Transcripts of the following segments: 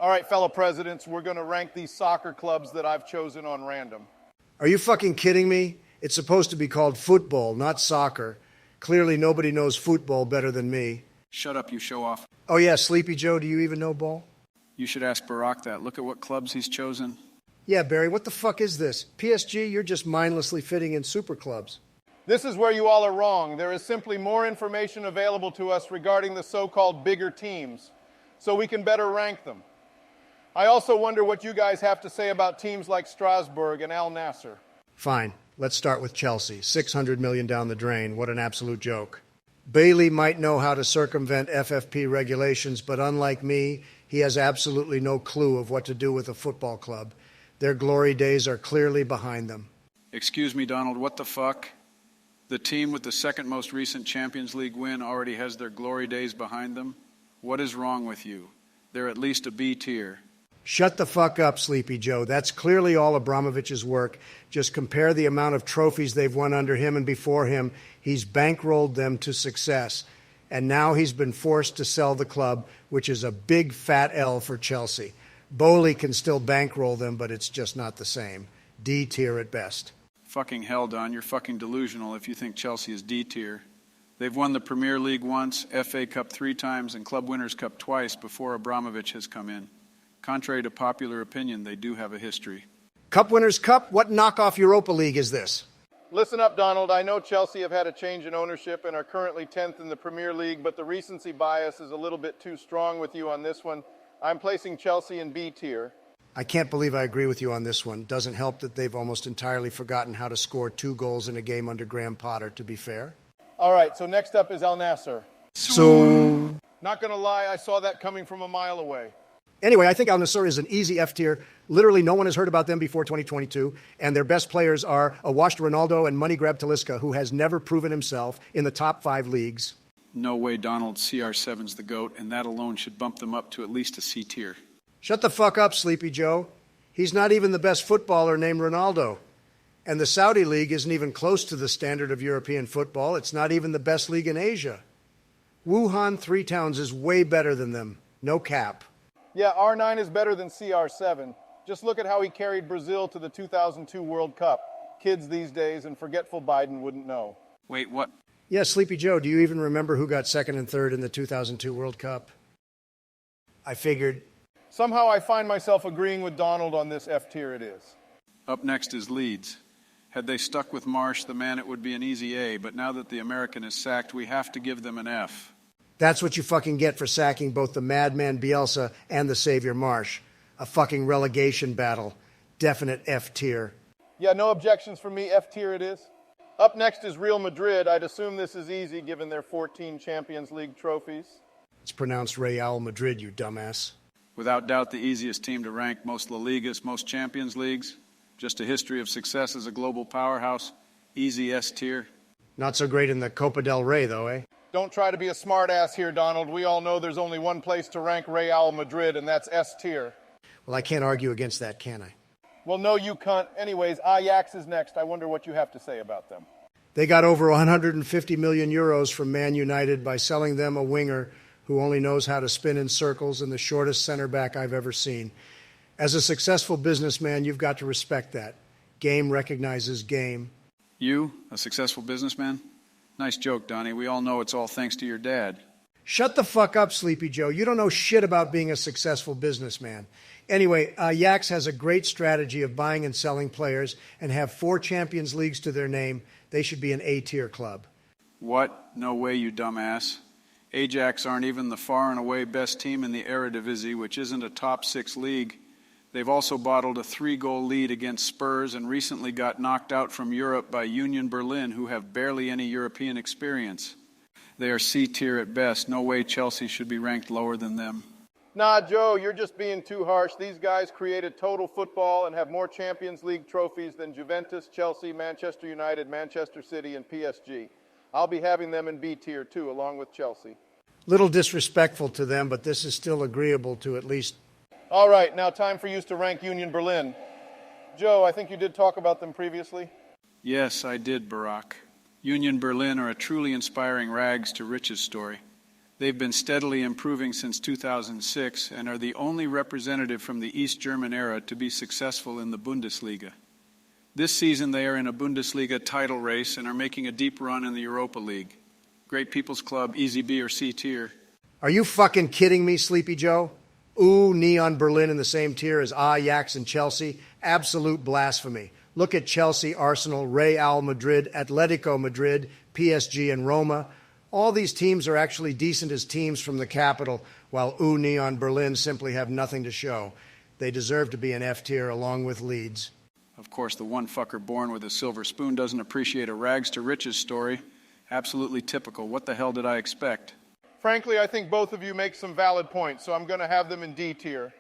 All right, fellow presidents, we're going to rank these soccer clubs that I've chosen on random. Are you fucking kidding me? It's supposed to be called football, not soccer. Clearly nobody knows football better than me. Shut up, you show-off. Oh yeah, Sleepy Joe, do you even know ball? You should ask Barack that. Look at what clubs he's chosen. Yeah, Barry, what the fuck is this? PSG, you're just mindlessly fitting in super clubs. This is where you all are wrong. There is simply more information available to us regarding the so-called bigger teams, so we can better rank them. I also wonder what you guys have to say about teams like Strasbourg and Al Nassr. Fine, let's start with Chelsea. $600 million down the drain. What an absolute joke. Bailey might know how to circumvent FFP regulations, but unlike me, he has absolutely no clue of what to do with a football club. Their glory days are clearly behind them. Excuse me, Donald, what the fuck? The team with the second most recent Champions League win already has their glory days behind them? What is wrong with you? They're at least a B tier. Shut the fuck up, Sleepy Joe. That's clearly all Abramovich's work. Just compare the amount of trophies they've won under him and before him. He's bankrolled them to success. And now he's been forced to sell the club, which is a big fat L for Chelsea. Bowley can still bankroll them, but it's just not the same. D tier at best. Fucking hell, Don, you're fucking delusional if you think Chelsea is D tier. They've won the Premier League once, FA Cup 3 times, and Club Winners' Cup twice before Abramovich has come in. Contrary to popular opinion, they do have a history. Cup Winners' Cup? What knockoff Europa League is this? Listen up, Donald. I know Chelsea have had a change in ownership and are currently 10th in the Premier League, but the recency bias is a little bit too strong with you on this one. I'm placing Chelsea in B tier. I can't believe I agree with you on this one. Doesn't help that they've almost entirely forgotten how to score 2 goals in a game under Graham Potter, to be fair. All right, so next up is Al Nassr. So... Not going to lie, I saw that coming from a mile away. Anyway, I think Al Nassr is an easy F tier. Literally no one has heard about them before 2022, and their best players are a washed Ronaldo and money grab Talisca, who has never proven himself in the top 5 leagues. No way, Donald. CR7's the GOAT, and that alone should bump them up to at least a C tier. Shut the fuck up, Sleepy Joe. He's not even the best footballer named Ronaldo. And the Saudi League isn't even close to the standard of European football. It's not even the best league in Asia. Wuhan Three Towns is way better than them. No cap. Yeah, R9 is better than CR7. Just look at how he carried Brazil to the 2002 World Cup. Kids these days and forgetful Biden wouldn't know. Wait, what? Yeah, Sleepy Joe, do you even remember who got 2nd and 3rd in the 2002 World Cup? I figured. Somehow I find myself agreeing with Donald on this F tier it is. Up next is Leeds. Had they stuck with Marsh, the man, it would be an easy A, but now that the American is sacked, we have to give them an F. That's what you fucking get for sacking both the madman Bielsa and the savior Marsh. A fucking relegation battle. Definite F tier. Yeah, no objections from me. F tier it is. Up next is Real Madrid. I'd assume this is easy given their 14 Champions League trophies. It's pronounced Real Madrid, you dumbass. Without doubt, the easiest team to rank, most La Ligas, most Champions Leagues. Just a history of success as a global powerhouse. Easy S tier. Not so great in the Copa del Rey, though, eh? Don't try to be a smart-ass here, Donald. We all know there's only one place to rank Real Madrid, and that's S tier. Well, I can't argue against that, can I? Well, no, you cunt. Anyways, Ajax is next. I wonder what you have to say about them. They got over 150 million euros from Man United by selling them a winger who only knows how to spin in circles and the shortest center back I've ever seen. As a successful businessman, you've got to respect that. Game recognizes game. You, a successful businessman? Nice joke, Donnie. We all know it's all thanks to your dad. Shut the fuck up, Sleepy Joe. You don't know shit about being a successful businessman. Anyway, Ajax has a great strategy of buying and selling players and have 4 Champions Leagues to their name. They should be an A-tier club. What? No way, you dumbass. Ajax aren't even the far and away best team in the Eredivisie, which isn't a top 6 league. They've also bottled a 3-goal lead against Spurs and recently got knocked out from Europe by Union Berlin, who have barely any European experience. They are C-tier at best. No way Chelsea should be ranked lower than them. Nah, Joe, you're just being too harsh. These guys created total football and have more Champions League trophies than Juventus, Chelsea, Manchester United, Manchester City, and PSG. I'll be having them in B tier too, along with Chelsea. Little disrespectful to them, but this is still agreeable to at least... All right, now time for you to rank Union Berlin. Joe, I think you did talk about them previously. Yes, I did, Barack. Union Berlin are a truly inspiring rags to riches story. They've been steadily improving since 2006 and are the only representative from the East German era to be successful in the Bundesliga. This season, they are in a Bundesliga title race and are making a deep run in the Europa League. Great People's Club, Easy B or C tier. Are you fucking kidding me, Sleepy Joe? Ooh, Neon Berlin in the same tier as Ajax and Chelsea? Absolute blasphemy. Look at Chelsea, Arsenal, Real Madrid, Atletico Madrid, PSG, and Roma. All these teams are actually decent as teams from the capital, while Neon Berlin simply have nothing to show. They deserve to be an F tier along with Leeds. Of course, the one fucker born with a silver spoon doesn't appreciate a rags to riches story. Absolutely typical. What the hell did I expect? Frankly, I think both of you make some valid points, so I'm going to have them in D tier.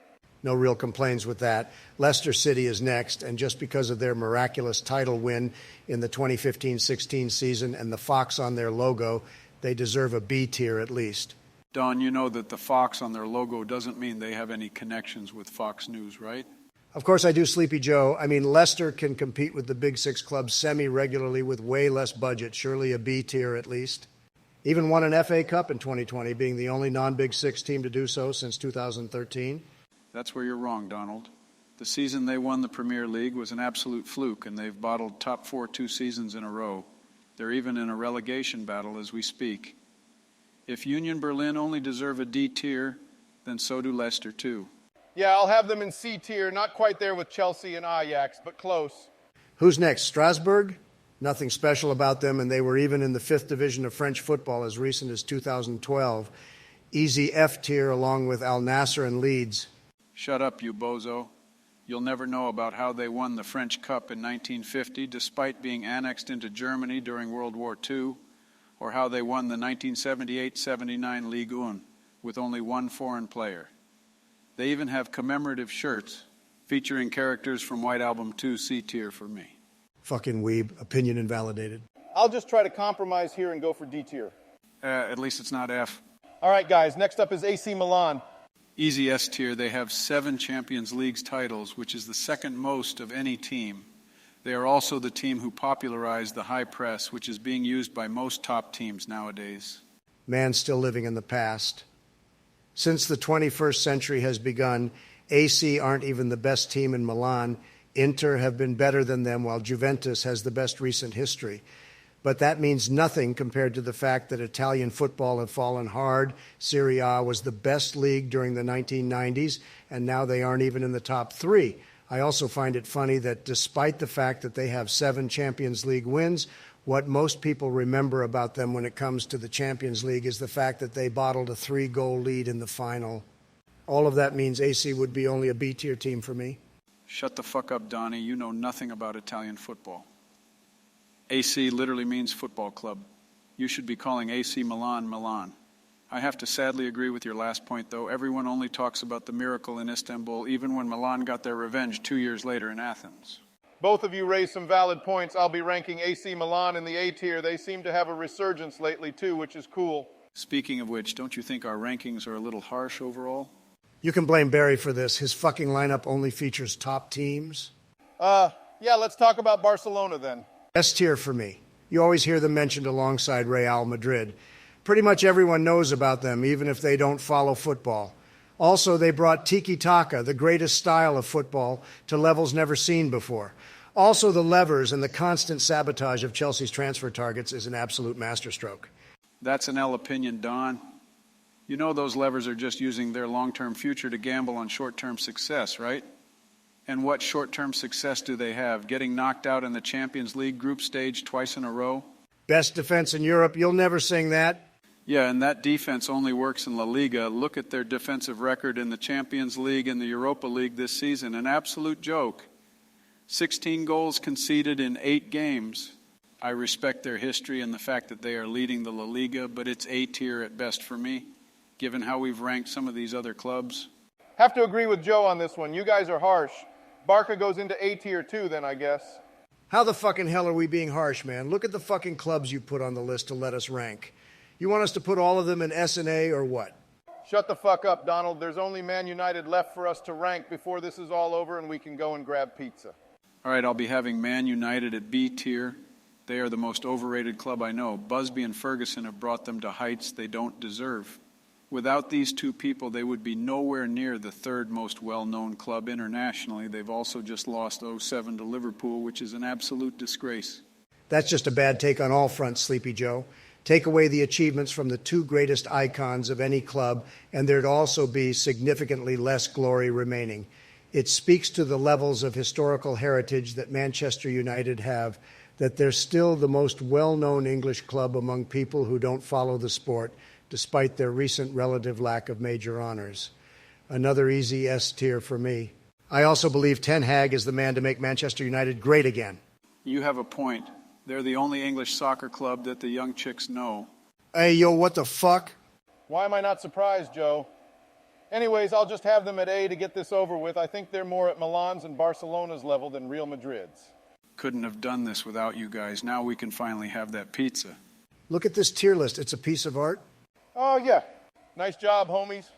No real complaints with that. Leicester City is next, and just because of their miraculous title win in the 2015-16 season and the fox on their logo, they deserve a B tier at least. Don, you know that the fox on their logo doesn't mean they have any connections with Fox News, right? Of course I do, Sleepy Joe. I mean, Leicester can compete with the Big Six clubs semi-regularly with way less budget, surely a B tier at least. Even won an FA Cup in 2020, being the only non-Big Six team to do so since 2013. That's where you're wrong, Donald. The season they won the Premier League was an absolute fluke, and they've bottled top four 2 seasons in a row. They're even in a relegation battle as we speak. If Union Berlin only deserve a D tier, then so do Leicester too. Yeah, I'll have them in C tier, not quite there with Chelsea and Ajax, but close. Who's next? Strasbourg? Nothing special about them, and they were even in the 5th division of French football as recent as 2012. Easy F tier along with Al Nassr and Leeds. Shut up, you bozo. You'll never know about how they won the French Cup in 1950 despite being annexed into Germany during World War II, or how they won the 1978-79 Ligue 1 with only one foreign player. They even have commemorative shirts featuring characters from White Album 2 C tier for me. Fucking weeb. Opinion invalidated. I'll just try to compromise here and go for D tier. At least it's not F. All right, guys, next up is AC Milan. Easy S tier. They have 7 Champions League titles, which is the second most of any team. They are also the team who popularized the high press, which is being used by most top teams nowadays. Man still living in the past. Since the 21st century has begun, AC aren't even the best team in Milan. Inter have been better than them, while Juventus has the best recent history. But that means nothing compared to the fact that Italian football had fallen hard. Serie A was the best league during the 1990s, and now they aren't even in the top 3. I also find it funny that despite the fact that they have 7 Champions League wins, what most people remember about them when it comes to the Champions League is the fact that they bottled a 3-goal lead in the final. All of that means AC would be only a B-tier team for me. Shut the fuck up, Donnie. You know nothing about Italian football. AC literally means football club. You should be calling AC Milan, Milan. I have to sadly agree with your last point, though. Everyone only talks about the miracle in Istanbul, even when Milan got their revenge 2 years later in Athens. Both of you raised some valid points. I'll be ranking AC Milan in the A tier. They seem to have a resurgence lately, too, which is cool. Speaking of which, don't you think our rankings are a little harsh overall? You can blame Barry for this. His fucking lineup only features top teams. Yeah, let's talk about Barcelona then. S tier for me. You always hear them mentioned alongside Real Madrid. Pretty much everyone knows about them, even if they don't follow football. Also, they brought tiki-taka, the greatest style of football, to levels never seen before. Also, the levers and the constant sabotage of Chelsea's transfer targets is an absolute masterstroke. That's an L opinion, Don. You know those levers are just using their long-term future to gamble on short-term success, right? And what short-term success do they have? Getting knocked out in the Champions League group stage twice in a row? Best defense in Europe, you'll never sing that. Yeah, and that defense only works in La Liga. Look at their defensive record in the Champions League and the Europa League this season. An absolute joke. 16 goals conceded in 8 games. I respect their history and the fact that they are leading the La Liga, but it's A tier at best for me, given how we've ranked some of these other clubs. Have to agree with Joe on this one. You guys are harsh. Barca goes into A tier too then, I guess. How the fucking hell are we being harsh, man? Look at the fucking clubs you put on the list to let us rank. You want us to put all of them in S and A or what? Shut the fuck up, Donald. There's only Man United left for us to rank before this is all over and we can go and grab pizza. All right, I'll be having Man United at B tier. They are the most overrated club I know. Busby and Ferguson have brought them to heights they don't deserve. Without these two people, they would be nowhere near the third most well-known club internationally. They've also just lost 0-7 to Liverpool, which is an absolute disgrace. That's just a bad take on all fronts, Sleepy Joe. Take away the achievements from the two greatest icons of any club, and there'd also be significantly less glory remaining. It speaks to the levels of historical heritage that Manchester United have, that they're still the most well-known English club among people who don't follow the sport, despite their recent relative lack of major honors. Another easy S tier for me. I also believe Ten Hag is the man to make Manchester United great again. You have a point. They're the only English soccer club that the young chicks know. Hey, yo, what the fuck? Why am I not surprised, Joe? Anyways, I'll just have them at A to get this over with. I think they're more at Milan's and Barcelona's level than Real Madrid's. Couldn't have done this without you guys. Now we can finally have that pizza. Look at this tier list. It's a piece of art. Oh, yeah. Nice job, homies.